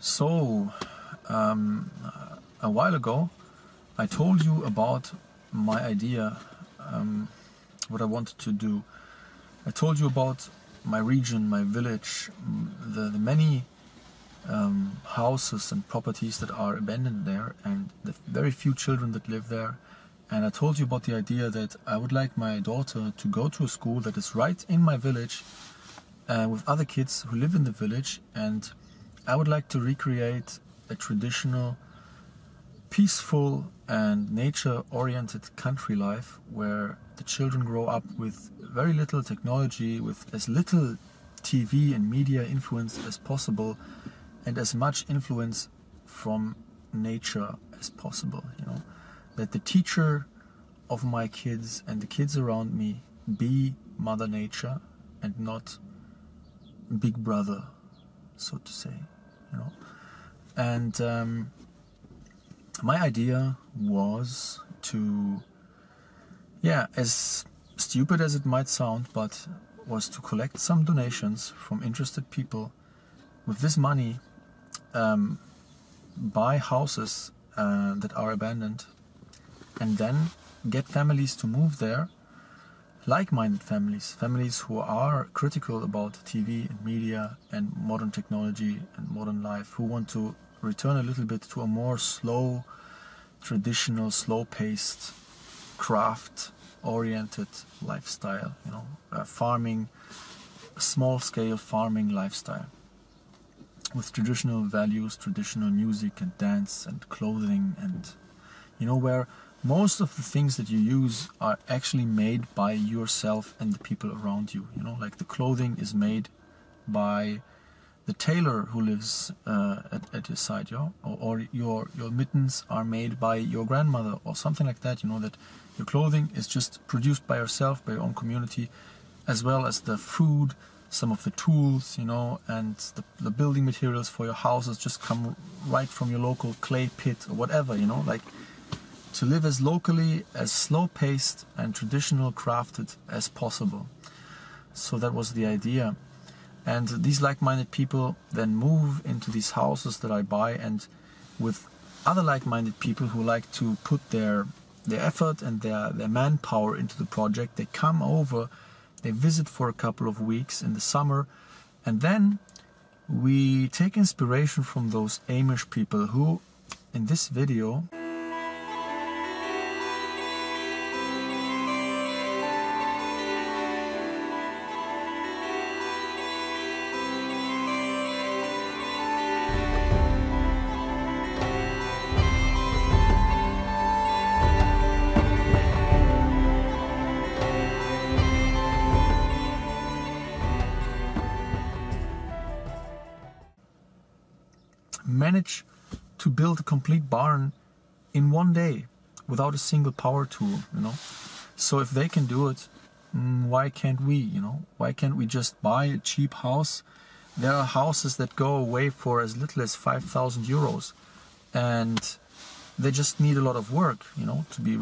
So, a while ago, I told you about my idea, what I wanted to do. I told you about my region, my village, the many houses and properties that are abandoned there, and the very few children that live there. And I told you about the idea that I would like my daughter to go to a school that is right in my village with other kids who live in the village, and I would like to recreate a traditional, peaceful and nature-oriented country life where the children grow up with very little technology, with as little TV and media influence as possible, and as much influence from nature as possible, you know. That the teacher of my kids and the kids around me be Mother Nature and not Big Brother, so to say, you know. And my idea was to, as stupid as it might sound, but was to collect some donations from interested people. With this money, buy houses that are abandoned, and then get families to move there, like-minded families who are critical about TV and media and modern technology and modern life, who want to return a little bit to a more slow, traditional, slow-paced, craft-oriented lifestyle, you know, farming, small-scale farming lifestyle, with traditional values, traditional music and dance and clothing, and, you know, where most of the things that you use are actually made by yourself and the people around you, you know, like the clothing is made by the tailor who lives at your side, you know? Or your mittens are made by your grandmother or something like that, you know, that your clothing is just produced by yourself, by your own community, as well as the food, some of the tools, you know, and the building materials for your houses just come right from your local clay pit or whatever, you know, like to live as locally, as slow-paced and traditional crafted as possible. So that was the idea. And these like-minded people then move into these houses that I buy, and with other like-minded people who like to put their effort and their manpower into the project, they come over, they visit for a couple of weeks in the summer, and then we take inspiration from those Amish people who, in this video, manage to build a complete barn in one day without a single power tool, you know. So if they can do it, why can't we, you know? Why can't we just buy a cheap house? There are houses that go away for as little as 5,000 euros, and they just need a lot of work, you know, to be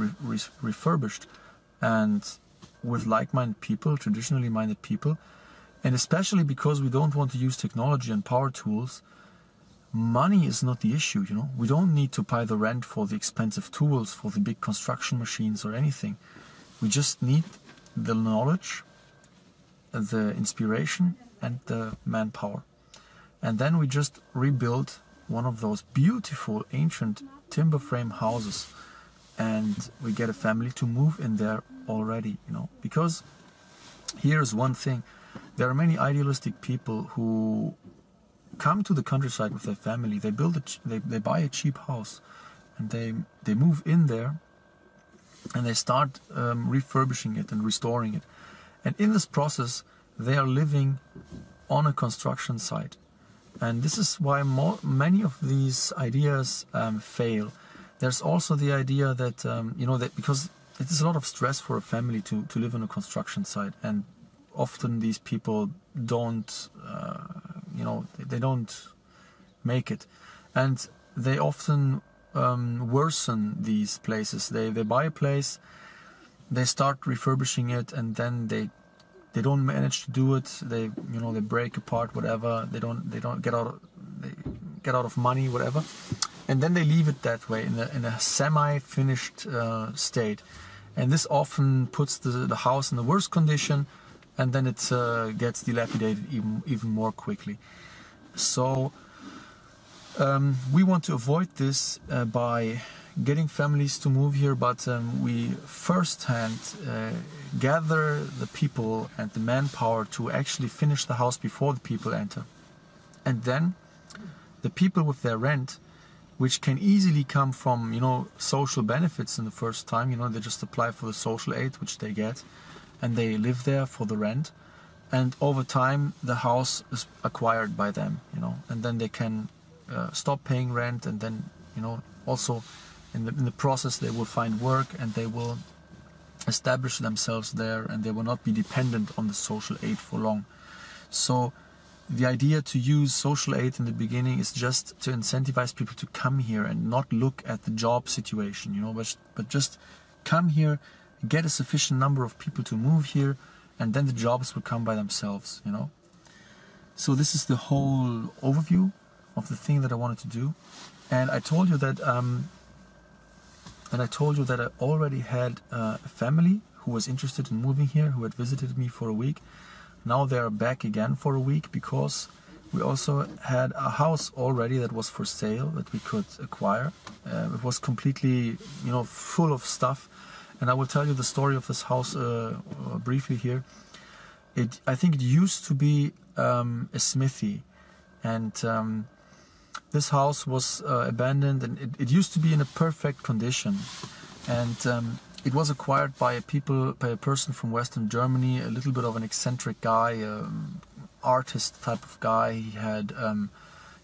refurbished. And with like-minded people, traditionally minded people, and especially because we don't want to use technology and power tools, money is not the issue, you know. We don't need to pay the rent for the expensive tools, for the big construction machines or anything. We just need the knowledge, the inspiration, and the manpower. And then we just rebuild one of those beautiful ancient timber frame houses, and we get a family to move in there already, you know. Because here's one thing: there are many idealistic people who come to the countryside with their family. They they buy a cheap house, and they move in there, and they start refurbishing it and restoring it. And in this process, they are living on a construction site. And this is why many of these ideas fail. There's also the idea that you know, that because it is a lot of stress for a family to live on a construction site, and often these people don't you know, they don't make it, and they often worsen these places. They buy a place, they start refurbishing it, and then they don't manage to do it. They, you know, they break apart, whatever. They don't get out. They get out of money, whatever, and then they leave it that way in a semi-finished state, and this often puts the house in the worst condition, and then it gets dilapidated even more quickly. So we want to avoid this by getting families to move here, but we firsthand gather the people and the manpower to actually finish the house before the people enter. And then the people with their rent, which can easily come from, you know, social benefits in the first time, you know, they just apply for the social aid, which they get, and they live there for the rent. And over time, the house is acquired by them, you know, and then they can stop paying rent, and then, you know, also in the process they will find work and they will establish themselves there, and they will not be dependent on the social aid for long. So the idea to use social aid in the beginning is just to incentivize people to come here and not look at the job situation, you know, but just come here, get a sufficient number of people to move here, and then the jobs will come by themselves, you know. So this is the whole overview of the thing that I wanted to do. And I told you that I already had a family who was interested in moving here, who had visited me for a week. Now they are back again for a week, because we also had a house already that was for sale that we could acquire. It was completely, you know, full of stuff. And I will tell you the story of this house briefly here. I think it used to be a smithy, and this house was abandoned, and it used to be in a perfect condition. And it was acquired by a person from Western Germany, a little bit of an eccentric guy, artist type of guy.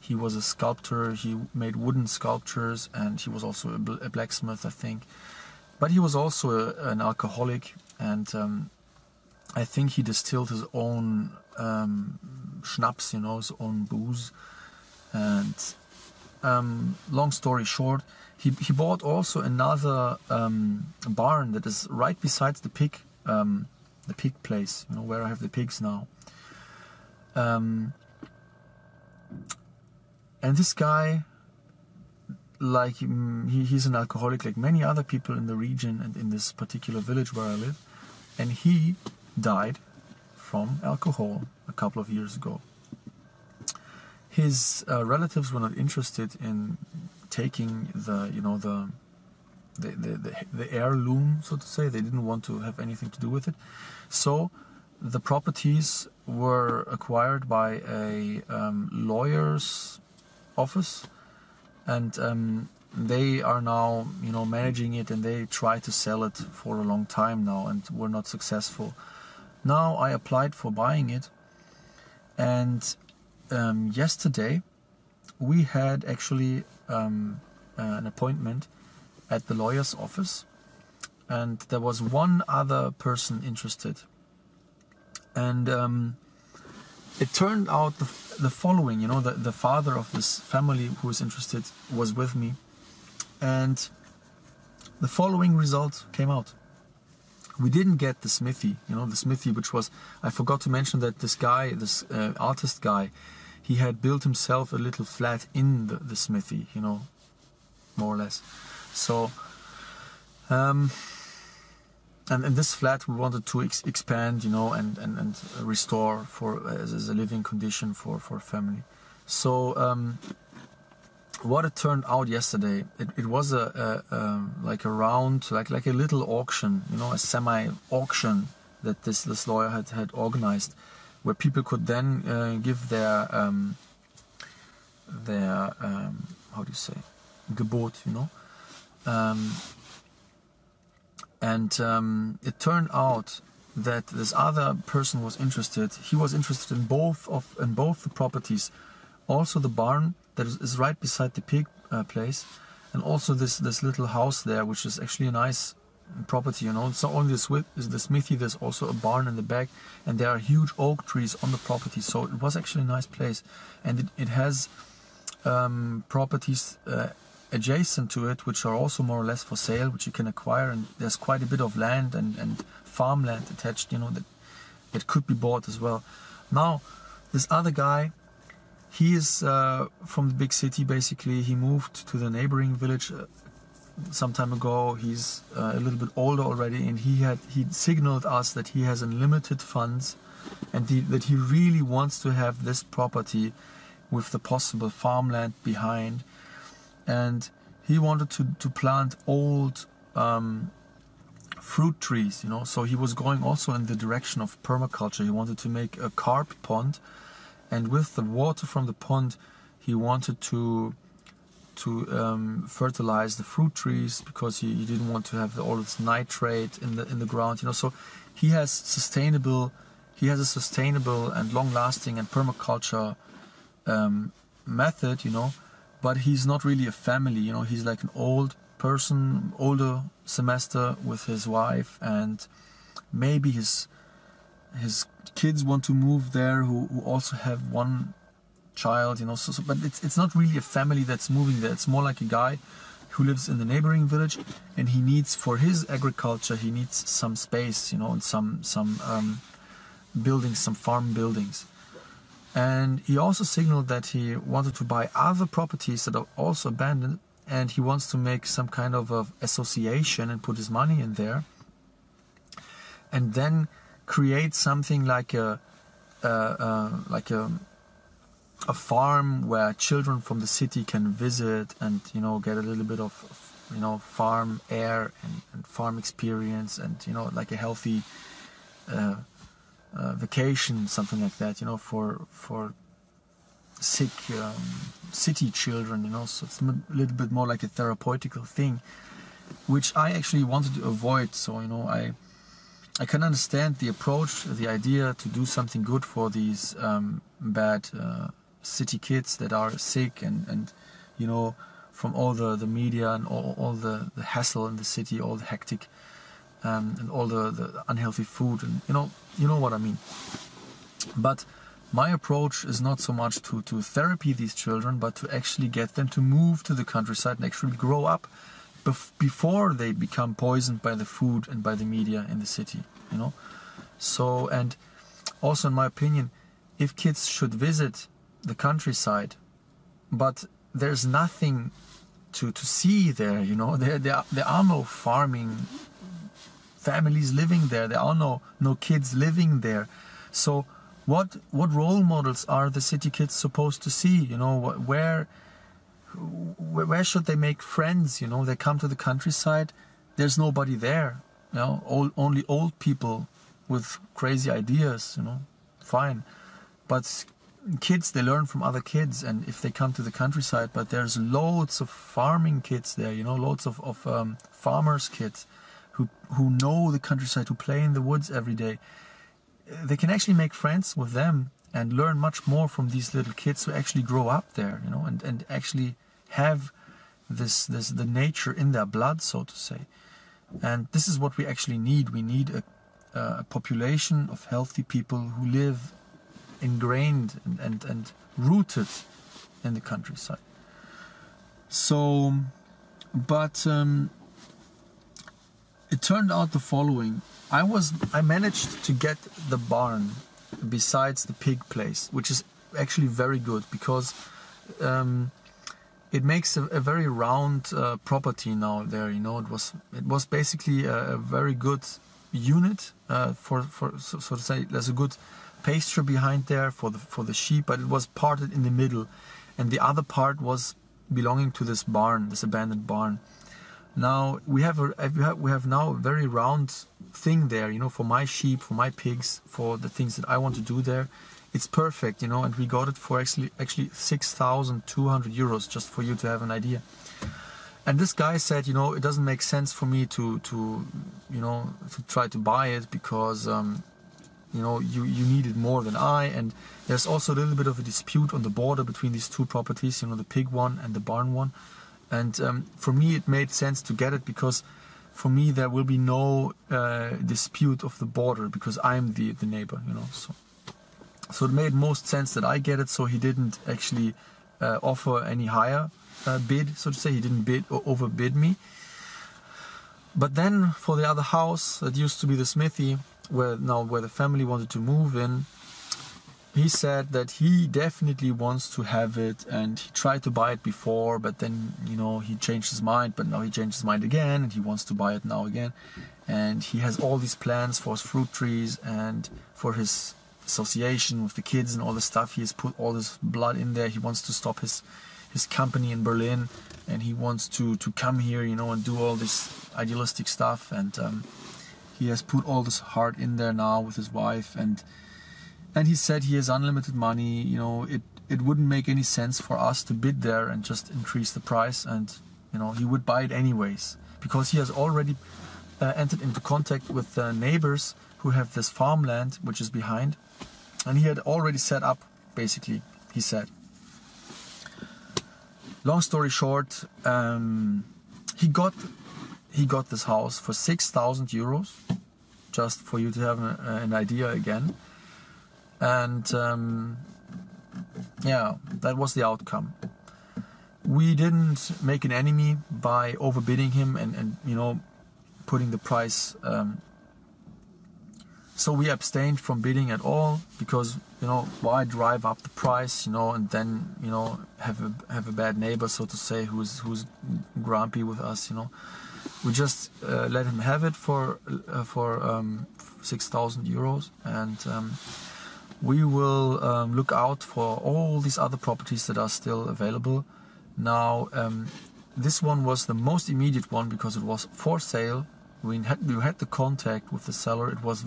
He was a sculptor. He made wooden sculptures, and he was also a blacksmith, I think. But he was also an alcoholic, and I think he distilled his own schnapps, you know, his own booze. And long story short, he bought also another barn that is right beside the pig place, you know, where I have the pigs now. And this guy, like, he's an alcoholic like many other people in the region and in this particular village where I live, and he died from alcohol a couple of years ago. His relatives were not interested in taking the heirloom, so to say. They didn't want to have anything to do with it. So the properties were acquired by a lawyer's office, and they are now, you know, managing it, and they try to sell it for a long time now and were not successful. Now I applied for buying it, and yesterday we had actually an appointment at the lawyer's office, and there was one other person interested. And it turned out the following, you know, the father of this family who was interested was with me, and the following result came out. We didn't get the smithy, you know, the smithy, which was, I forgot to mention that this guy, this artist guy, he had built himself a little flat in the smithy, you know, more or less. So, and this flat we wanted to expand, you know, and restore for as a living condition for a family. So what it turned out yesterday, it was like a round, like a little auction, you know, a semi-auction that this lawyer had organized, where people could then give their how do you say, Gebot, you know. And it turned out that this other person was interested. He was interested in both the properties, also the barn that is right beside the pig place, and also this little house there, which is actually a nice property. You know, it's not only the smithy. There's also a barn in the back, and there are huge oak trees on the property. So it was actually a nice place, and it has properties adjacent to it, which are also more or less for sale, which you can acquire, and there's quite a bit of land and farmland attached, you know, that could be bought as well. Now, this other guy, He is from the big city, basically. He moved to the neighboring village some time ago. He's a little bit older already, and he signaled us that he has unlimited funds, and that he really wants to have this property with the possible farmland behind. And he wanted to plant old fruit trees, you know. So he was going also in the direction of permaculture. He wanted to make a carp pond, and with the water from the pond, he wanted to fertilize the fruit trees, because he didn't want to have all this nitrate in the ground, you know. So he has a sustainable and long-lasting and permaculture method, you know. But he's not really a family, you know. He's like an old person, older semester, with his wife, and maybe his kids want to move there, who also have one child, you know. So but it's not really a family that's moving there. It's more like a guy who lives in the neighboring village, and he needs, for his agriculture, he needs some space, you know, and some buildings, some farm buildings. And he also signaled that he wanted to buy other properties that are also abandoned, and he wants to make some kind of association and put his money in there, and then create something like a farm where children from the city can visit and, you know, get a little bit of, you know, farm air and farm experience, and, you know, like a healthy vacation, something like that, you know, for sick city children, you know. So it's a little bit more like a therapeutical thing, which I actually wanted to avoid. So, you know, I can understand the approach, the idea to do something good for these bad city kids that are sick, and you know, from all the media and all the hassle in the city, all the hectic and all the unhealthy food, and you know what I mean. But my approach is not so much to therapy these children, but to actually get them to move to the countryside and actually grow up before they become poisoned by the food and by the media in the city, you know. So, and also, in my opinion, if kids should visit the countryside, but there's nothing to see there, you know, there are no farming families living there, there are no kids living there. So what role models are the city kids supposed to see, you know? Where should they make friends, you know? They come to the countryside, there's nobody there, you know, only old people with crazy ideas, you know, fine. But kids, they learn from other kids, and if they come to the countryside, but there's loads of farming kids there, you know, loads of farmers' kids who know the countryside, who play in the woods every day. They can actually make friends with them and learn much more from these little kids who actually grow up there, you know, and actually have the nature in their blood, so to say. And this is what we actually need. We need a population of healthy people who live ingrained and rooted in the countryside. So, but it turned out the following. I managed to get the barn besides the pig place, which is actually very good, because it makes a very round property now there, you know. It was basically a very good unit for so to say. There's a good pasture behind there for the sheep, but it was parted in the middle, and the other part was belonging to this barn, this abandoned barn. Now we have now a very round thing there, you know, for my sheep, for my pigs, for the things that I want to do there. It's perfect, you know, and we got it for actually 6,200 euros, just for you to have an idea. And this guy said, you know, it doesn't make sense for me to try to buy it, because you know, you need it more than I, and there's also a little bit of a dispute on the border between these two properties, you know, the pig one and the barn one. And for me it made sense to get it, because for me there will be no dispute of the border, because I'm the neighbor, you know. So it made most sense that I get it. So he didn't actually offer any higher bid, so to say. He didn't overbid me. But then for the other house that used to be the smithy, where the family wanted to move in, he said that he definitely wants to have it, and he tried to buy it before, but then, you know, he changed his mind, but now he changed his mind again, and he wants to buy it now again. And he has all these plans for his fruit trees and for his association with the kids and all the stuff. He has put all his blood in there. He wants to stop his company in Berlin, and he wants to come here, you know, and do all this idealistic stuff. And he has put all this heart in there now with his wife, and he said he has unlimited money. You know, it wouldn't make any sense for us to bid there and just increase the price, and, you know, he would buy it anyways, because he has already entered into contact with neighbors who have this farmland which is behind, and he had already set up, basically, he said. Long story short, he got this house for 6,000 euros, just for you to have an idea again. And yeah, that was the outcome. We didn't make an enemy by overbidding him and you know, putting the price. So we abstained from bidding at all, because, you know, why drive up the price, you know, and then, you know, have a bad neighbor, so to say, who's grumpy with us, you know. We just let him have it for 6,000 euros, and we will look out for all these other properties that are still available. Now, this one was the most immediate one because it was for sale. We had the contact with the seller. It was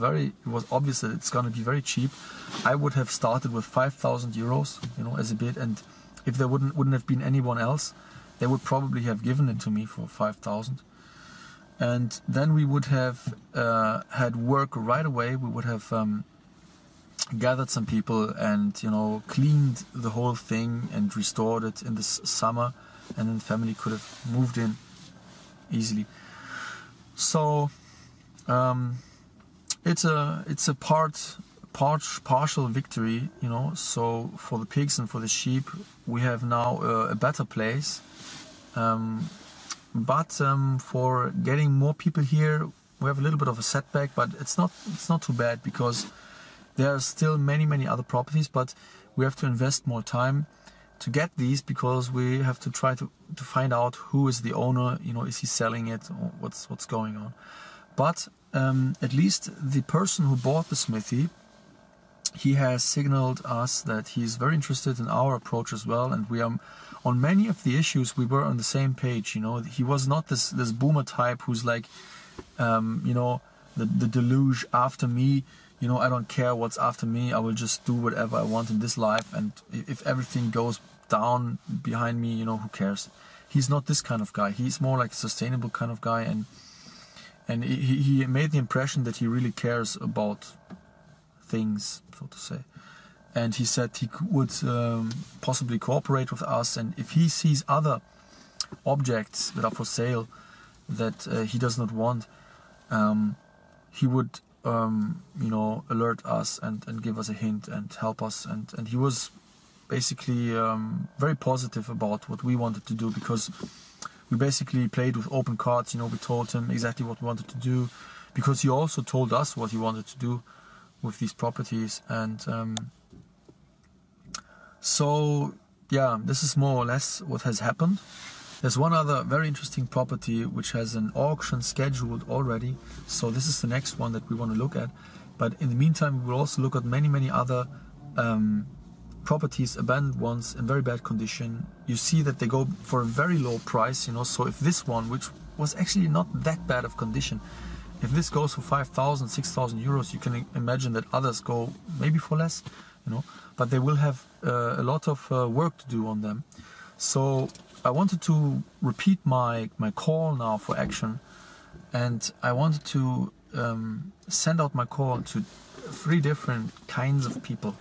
obvious that it's going to be very cheap. I would have started with 5,000 euros, you know, as a bid, and if there wouldn't have been anyone else, they would probably have given it to me for 5,000. And then we would have had work right away. We would have gathered some people and, you know, cleaned the whole thing and restored it in this summer, and then the family could have moved in easily. So it's a partial victory, you know. So for the pigs and for the sheep, we have now a better place. But for getting more people here, we have a little bit of a setback. But it's not too bad, because there are still many other properties. But we have to invest more time to get these, because we have to try to find out who is the owner, you know, is he selling it, or what's going on. But at least the person who bought the smithy, he has signaled us that he's very interested in our approach as well, and we are on many of the issues we were on the same page, you know. He was not this boomer type who's like, you know, the deluge after me. You know, I don't care what's after me. I will just do whatever I want in this life, and if everything goes down behind me, you know, who cares? He's not this kind of guy. He's more like a sustainable kind of guy, and he made the impression that he really cares about things, so to say. And he said he would possibly cooperate with us, and if he sees other objects that are for sale that he does not want, he would you know, alert us and give us a hint and help us, and he was basically very positive about what we wanted to do, because we basically played with open cards. You know, we told him exactly what we wanted to do, because he also told us what he wanted to do with these properties. And so yeah, this is more or less what has happened. There's one other very interesting property which has an auction scheduled already, so this is the next one that we want to look at. But in the meantime, we will also look at many other properties, abandoned ones in very bad condition. You see that they go for a very low price, you know. So if this one, which was actually not that bad of condition, if this goes for 5,000, 6,000 euros, you can imagine that others go maybe for less, you know. But they will have a lot of work to do on them. So I wanted to repeat my call now for action, and I wanted to send out my call to 3 different kinds of people.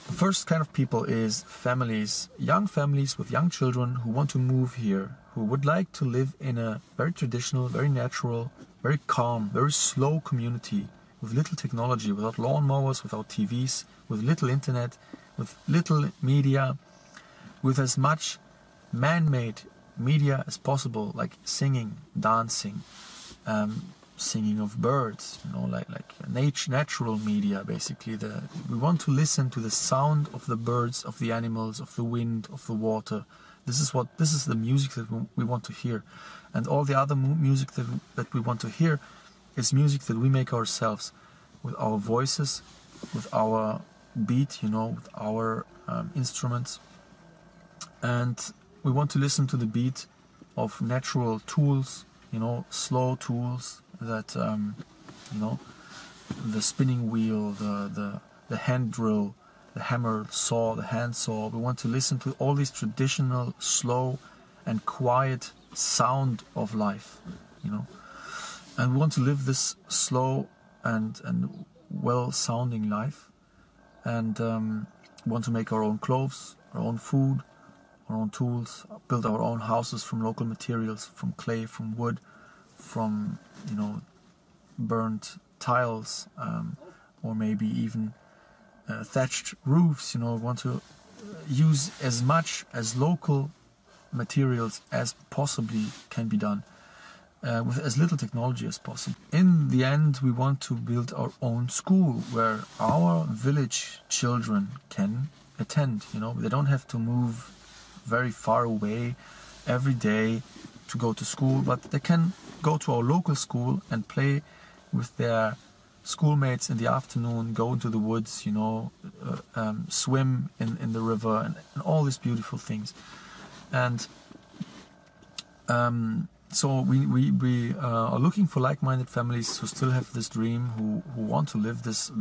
The first kind of people is families, young families with young children who want to move here, who would like to live in a very traditional, very natural, very calm, very slow community, with little technology, without lawnmowers, without TVs, with little internet, with little media, with as much man-made media as possible, like singing, dancing, singing of birds, you know, like natural media basically. We want to listen to the sound of the birds, of the animals, of the wind, of the water. This is the music that we want to hear, and all the other music that we want to hear is music that we make ourselves with our voices, with our beat, you know, with our instruments, and we want to listen to the beat of natural tools, you know, slow tools that you know, the spinning wheel, the hand drill, the hammer, saw, the hand saw. We want to listen to all these traditional, slow and quiet sound of life, you know. And we want to live this slow and well-sounding life. And we want to make our own clothes, our own food, our own tools, build our own houses from local materials, from clay, from wood, from, you know, burnt tiles, or maybe even thatched roofs. You know, we want to use as much as local materials as possibly can be done, with as little technology as possible. In the end, we want to build our own school where our village children can attend. You know, they don't have to move very far away every day to go to school, but they can go to our local school and play with their schoolmates in the afternoon, go into the woods, you know, swim in the river, and all these beautiful things. And so we are looking for like-minded families who still have this dream, who want to live this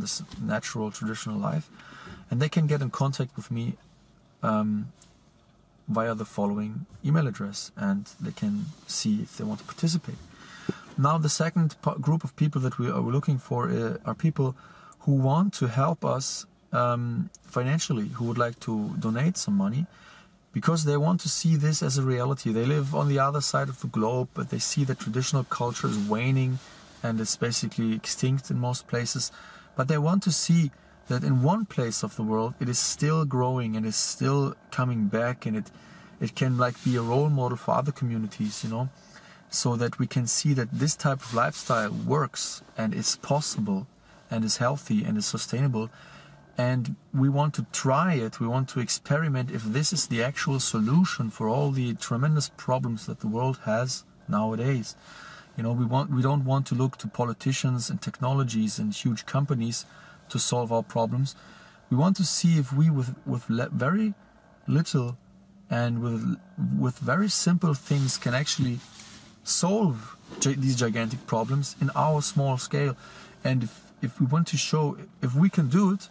natural, traditional life, and they can get in contact with me via the following email address, and they can see if they want to participate. Now, the second group of people that we are looking for are people who want to help us financially, who would like to donate some money, because they want to see this as a reality. They live on the other side of the globe, but they see that traditional culture is waning and it's basically extinct in most places. But they want to see that in one place of the world it is still growing and is still coming back, and it can like be a role model for other communities, you know, so that we can see that this type of lifestyle works and is possible and is healthy and is sustainable. And we want to try it, we want to experiment if this is the actual solution for all the tremendous problems that the world has nowadays. You know, we don't want to look to politicians and technologies and huge companies to solve our problems. We want to see if we, with very little and with very simple things, can actually solve these gigantic problems in our small scale. And if we want to show if we can do it,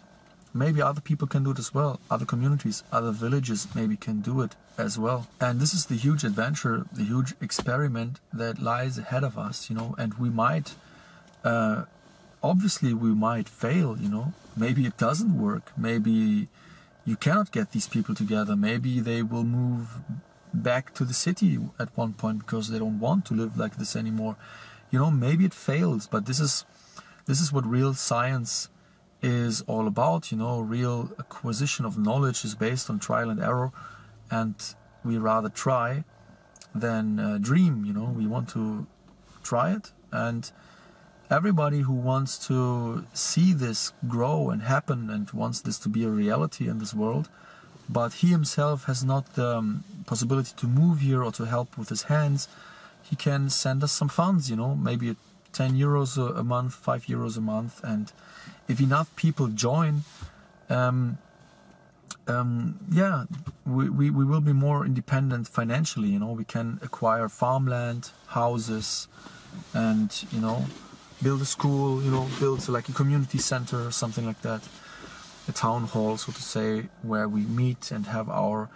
maybe other people can do it as well. Other communities, other villages maybe can do it as well. And this is the huge adventure, the huge experiment that lies ahead of us, you know. And we might, obviously we might fail, you know. Maybe it doesn't work. Maybe you cannot get these people together. Maybe they will move back to the city at one point because they don't want to live like this anymore. You know, maybe it fails, but this is what real science is all about, you know. Real acquisition of knowledge is based on trial and error, and we rather try than dream, you know. We want to try it, and everybody who wants to see this grow and happen and wants this to be a reality in this world, but he himself has not the possibility to move here or to help with his hands, he can send us some funds, you know, maybe 10 euros a month, 5 euros a month. And if enough people join, yeah, we will be more independent financially, you know. We can acquire farmland, houses, and, you know, build a school, you know, build like a community center or something like that, a town hall, so to say, where we meet and have our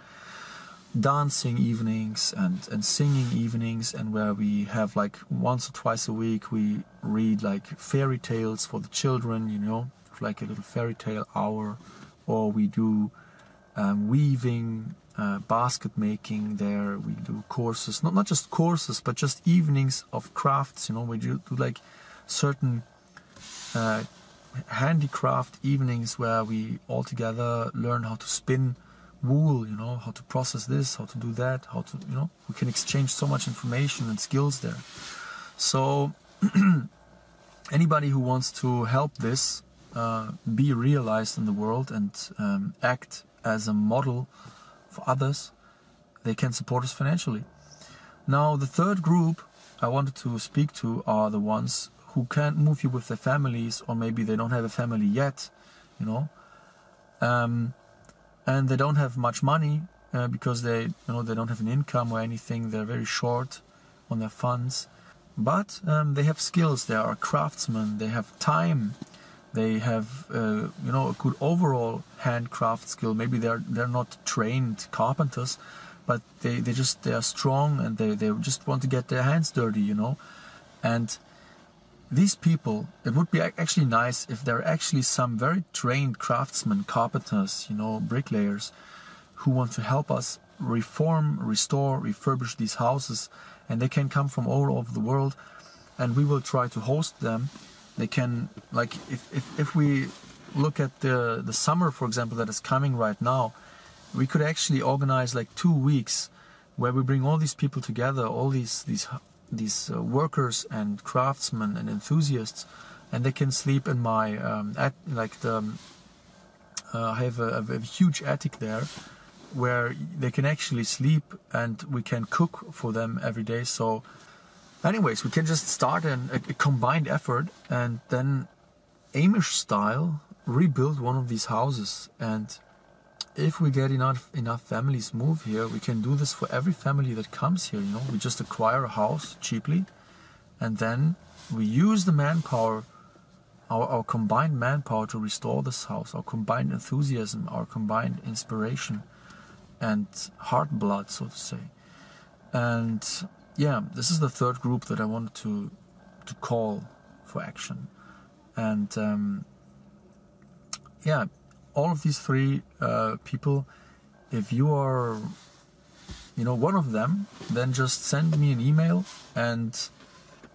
dancing evenings and singing evenings, and where we have like once or twice a week we read like fairy tales for the children, you know, like a little fairy tale hour, or we do weaving, basket making there. We do courses, not just courses, but just evenings of crafts, you know. We do like certain handicraft evenings where we all together learn how to spin wool, you know, how to process this, how to do that, how to, you know, we can exchange so much information and skills there. So anybody who wants to help this be realized in the world and act as a model for others, they can support us financially. Now, the third group I wanted to speak to are the ones who can't move here with their families, or maybe they don't have a family yet, you know, and they don't have much money because they don't have an income or anything. They're very short on their funds, but they have skills. They are craftsmen. They have time. They have a good overall handcraft skill. Maybe they're not trained carpenters, but they are strong, and they just want to get their hands dirty, you know. And these people, it would be actually nice if there are actually some very trained craftsmen, carpenters, you know, bricklayers, who want to help us reform, restore, refurbish these houses. And they can come from all over the world, and we will try to host them. They can, like, if we look at the summer, for example, that is coming right now, we could actually organize like 2 weeks where we bring all these people together, all these workers and craftsmen and enthusiasts, and they can sleep in my I have a huge attic there where they can actually sleep, and we can cook for them every day. So anyways, we can just start a combined effort, and then Amish style rebuild one of these houses. And if we get enough families move here, we can do this for every family that comes here, you know. We just acquire a house cheaply, and then we use the manpower, our combined manpower, to restore this house, our combined enthusiasm, our combined inspiration and heart blood, so to say. And yeah, this is the third group that I wanted to call for action. And yeah, all of these three people, if you are, you know, one of them, then just send me an email and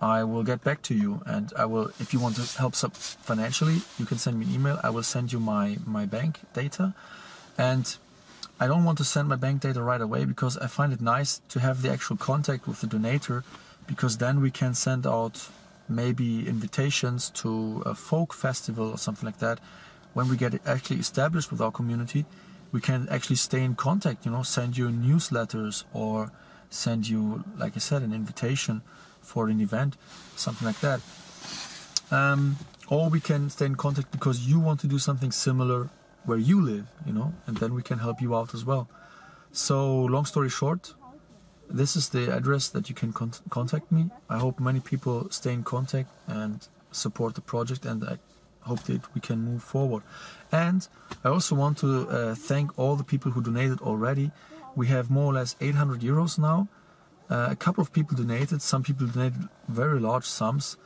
I will get back to you. And I will, if you want to help financially, you can send me an email. I will send you my bank data. And I don't want to send my bank data right away, because I find it nice to have the actual contact with the donator, because then we can send out maybe invitations to a folk festival or something like that. When we get actually established with our community, we can actually stay in contact, you know, send you newsletters or send you, like I said, an invitation for an event, something like that. Or we can stay in contact because you want to do something similar where you live, you know, and then we can help you out as well. So, long story short, this is the address that you can contact me. I hope many people stay in contact and support the project, and I hope that we can move forward. And I also want to thank all the people who donated already. We have more or less 800 euros now. A couple of people donated. Some people donated very large sums.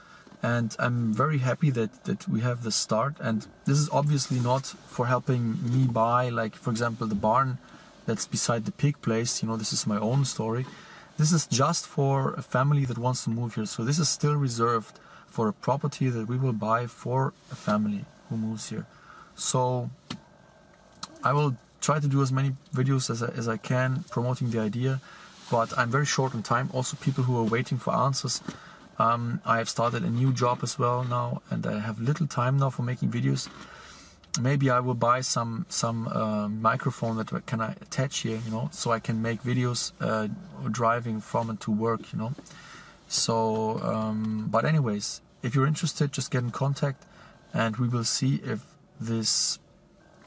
And I'm very happy that we have the start. And this is obviously not for helping me buy, like, for example, the barn that's beside the pig place. You know, this is my own story. This is just for a family that wants to move here. So this is still reserved for a property that we will buy for a family who moves here. So I will try to do as many videos as I can promoting the idea, but I'm very short on time. Also, people who are waiting for answers. I have started a new job as well now, and I have little time now for making videos. Maybe I will buy some microphone that can I attach here, you know, so I can make videos driving from and to work, you know. So, but anyways, if you're interested, just get in contact, and we will see if this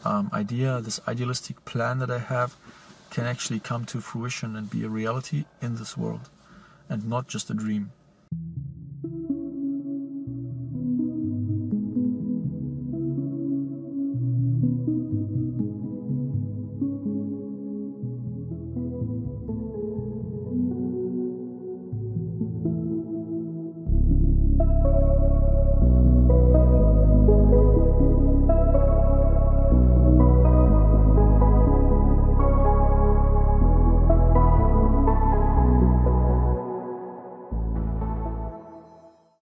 idea, this idealistic plan that I have, can actually come to fruition and be a reality in this world, and not just a dream.